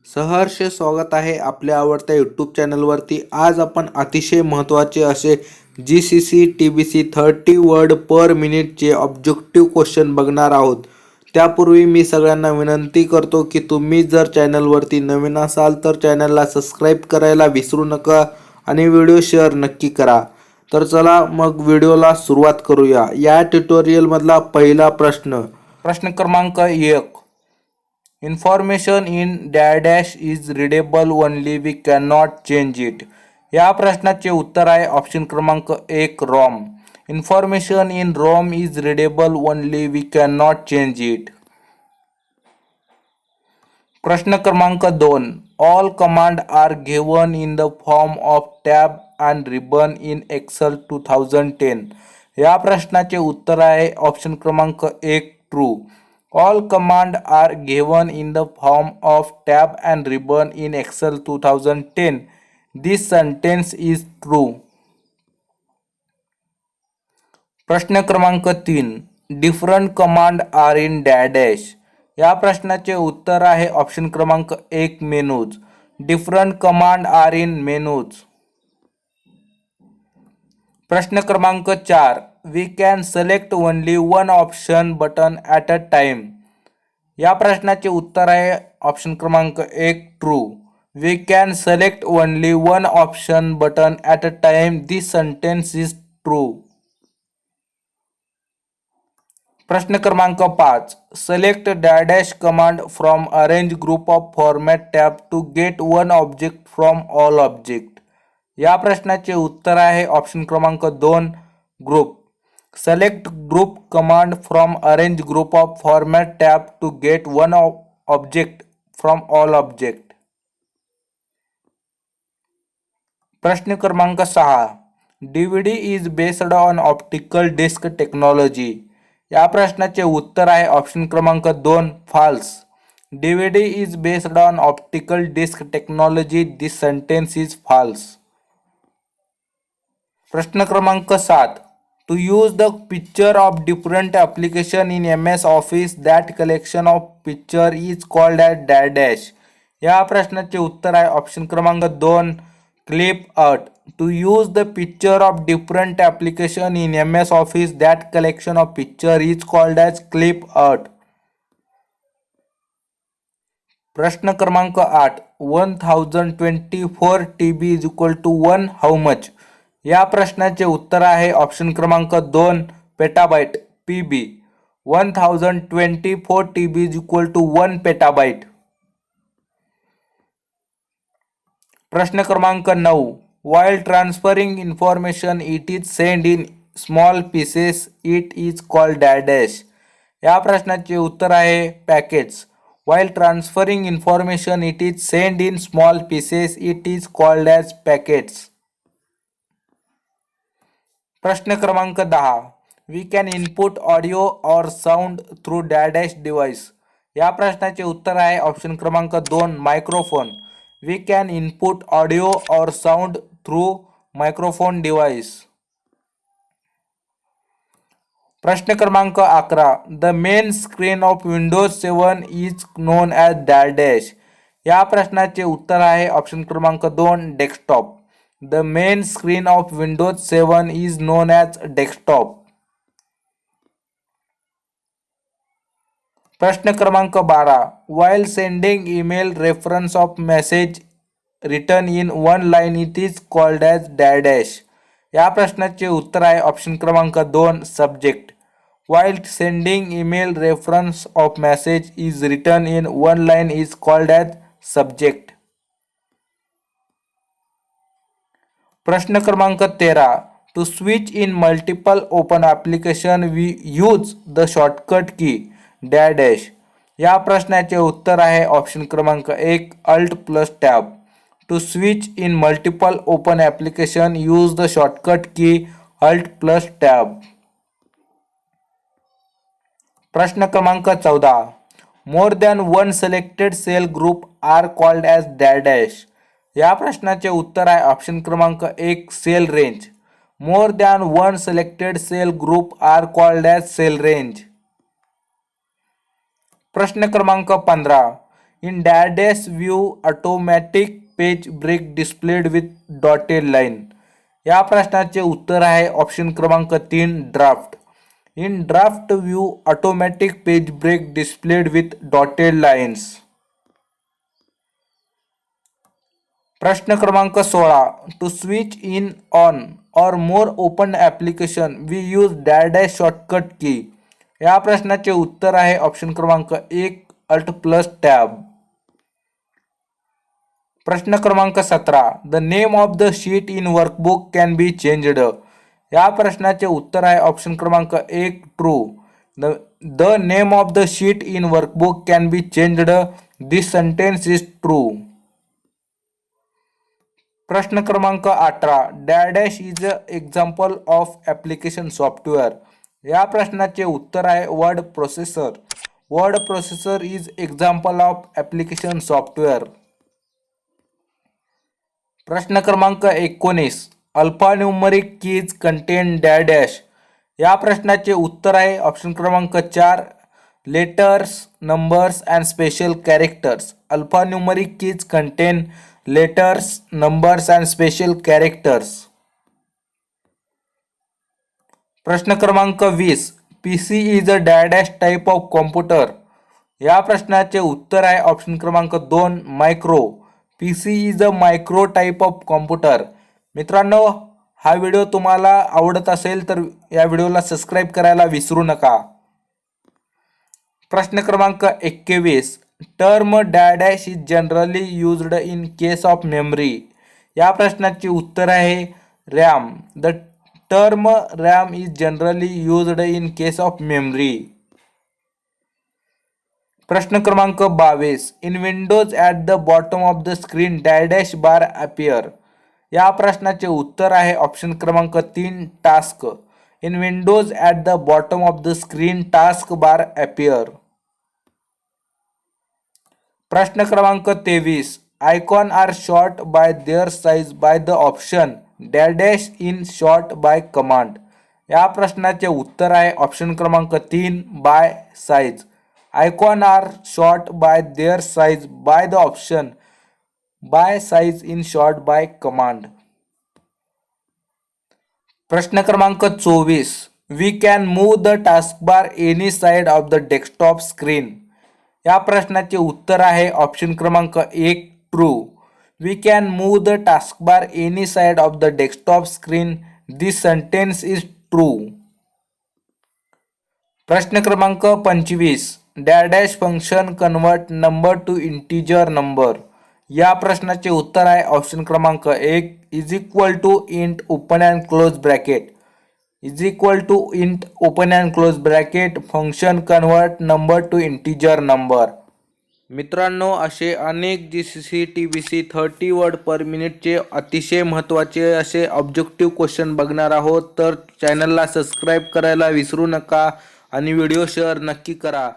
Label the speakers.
Speaker 1: सहर्ष स्वागत आहे आपल्या आवडत्या यूट्यूब चॅनलवरती। आज आपण अतिशय महत्त्वाचे असे GCC TBC 30 word per मिनिटचे objective question बघणार आहोत। त्यापूर्वी मी सगळ्यांना विनंती करतो की तुम्ही जर चॅनलवरती नवीन असाल तर चॅनलला सबस्क्राईब करायला विसरू नका आणि व्हिडिओ शेअर नक्की करा। तर चला मग व्हिडिओला सुरुवात करूया। या ट्युटोरियलमधला पहिला प्रश्न क्रमांक 1, information in dash is readable only we can not change it. या प्रश्नाचे उत्तर आहे ऑप्शन क्रमांक 1 ROM. Information in ROM is readable only we can not change it. प्रश्न क्रमांक 2, all command are given in the form of tab and ribbon in Excel 2010। या प्रश्नाचे उत्तर आहे ऑप्शन क्रमांक 1 true. All command are given in the form of tab and ribbon in Excel 2010. This sentence is true. प्रश्न क्रमांक 3, different command are in dash। या प्रश्नाचे उत्तर आहे ऑप्शन क्रमांक 1 menus. Different command are in menus। प्रश्न क्रमांक 4, we can select only one option button at a time। या प्रश्नाचे उत्तर आहे ऑप्शन क्रमांक 1 true. we can select only one option button at a time। this sentence is true। प्रश्न क्रमांक 5, select dash command from arrange group of format tab to get one object from all object। या प्रश्नाचे उत्तर आहे option क्रमांक 2 group. Select group command from arrange group of format tab to get one object from all object। प्रश्न क्रमांक 6, DVD is based on optical disc technology। या प्रश्नाचे उत्तर आहे ऑप्शन क्रमांक 2 false। DVD is based on optical disc technology। this sentence is false। प्रश्न क्रमांक 7, to use the picture of different application in MS Office that collection of picture is called as dash। या प्रश्नाचे उत्तर आहे option क्रमांक 2 clip art। to use the picture of different application in MS Office that collection of picture is called as clip art। प्रश्न क्रमांक 8, 1024 TB is equal to 1 how much। या प्रश्नाचे उत्तर आहे ऑप्शन क्रमांक 2 petabyte PB। 1024 TB is equal to 1 petabyte. प्रश्न क्रमांक 9, while transferring information it is sent in small pieces it is called dash। या प्रश्नाचे उत्तर आहे packets. while transferring information it is sent in small pieces it is called as packets। प्रश्न क्रमांक 10, we can input audio or sound through dash device। या प्रश्नाचे उत्तर आहे ऑप्शन क्रमांक 2 microphone. we can input audio or sound through microphone device। प्रश्न क्रमांक 11, the main screen of Windows 7 is known as dash। या प्रश्नाचे उत्तर आहे ऑप्शन क्रमांक 2 desktop. The main screen of Windows 7 is known as desktop। प्रश्न क्रमांक 12, while sending email reference of message written in one line it is called as dash। या प्रश्नाचे उत्तर आहे ऑप्शन क्रमांक 2 subject। while sending email reference of message is written in one line is called as subject। प्रश्न क्रमांक 13, to switch in multiple open application we use the shortcut key dash। या प्रश्नाचे उत्तर आहे ऑप्शन क्रमांक 1 alt plus tab। to switch in multiple open application use the shortcut key alt plus tab। प्रश्न क्रमांक 14, more than one selected cell group are called as dash। या प्रश्नाचे उत्तर आहे ऑप्शन क्रमांक 1 cell range. More than one selected cell group are called as cell range. प्रश्न क्रमांक 15, in dash view automatic page break displayed with dotted line. या प्रश्नाचे उत्तर आहे ऑप्शन क्रमांक 3 draft. In draft view automatic page break displayed with dotted lines. प्रश्न क्रमांक 16. To switch in on or more open application we use dash shortcut key. या प्रश्नाचे उत्तर आहे ऑप्शन क्रमांक 1 अल्ट प्लस टॅब. प्रश्न क्रमांक 17. The name of the sheet in workbook can be changed. या प्रश्नाचे उत्तर आहे ऑप्शन क्रमांक 1 true. The name of the sheet in workbook can be changed. This sentence is true. प्रश्न क्रमांक 18. Dash is a example of application software. या प्रश्नाचे उत्तर आहे word processor. Word processor is example of application software. प्रश्न क्रमांक 19. Alphanumeric keys content dash. या प्रश्नाचे उत्तर आहे ऑप्शन क्रमांक 4 letters, numbers and special characters. Alphanumeric keys contain letters, numbers and special characters. प्रश्न क्रमांक 20. PC is a dash type of computer. या प्रश्नाचे उत्तर आहे ऑप्शन क्रमांक 2 micro. PC is a micro type of computer. मित्रांनो, हा व्हिडिओ तुम्हाला आवडत असेल तर या व्हिडिओला सबस्क्राईब करायला विसरू नका. प्रश्न क्रमांक 21. Term dash is generally used in case of memory. या प्रश्नाचे उत्तर आहे RAM. The term RAM is generally used in case of memory. प्रश्न क्रमांक 22. In Windows at the bottom of the screen dash bar appear. या प्रश्नाचे उत्तर आहे ऑप्शन क्रमांक 3 task. In Windows at the bottom of the screen task bar appear. प्रश्न क्रमांक 23. Icon are short by their size by the option dash in short by command. या प्रश्नाचे उत्तर आहे ऑप्शन क्रमांक 3 by size. Icon are short by their size by the option by size in short by command. प्रश्न क्रमांक 24. We can move the taskbar any side of the desktop screen. या प्रश्नाचे उत्तर आहे ऑप्शन क्रमांक 1 true. We can move the taskbar any side of the desktop screen. This sentence is true. प्रश्न क्रमांक 25. Dash function convert number to integer number. या प्रश्नाचे उत्तर आहे ऑप्शन क्रमांक 1 is equal to int open and close bracket. Is equal to int open and close bracket function convert number to integer number. मित्रांनो, असे अनेक GCC TBC 30 वर्ड पर मिनिटचे अतिशय महत्त्वाचे असे ऑब्जेक्टिव्ह क्वेश्चन बघणार आहोत. तर चॅनलला सबस्क्राईब करायला विसरू नका आणि व्हिडिओ शेअर नक्की करा.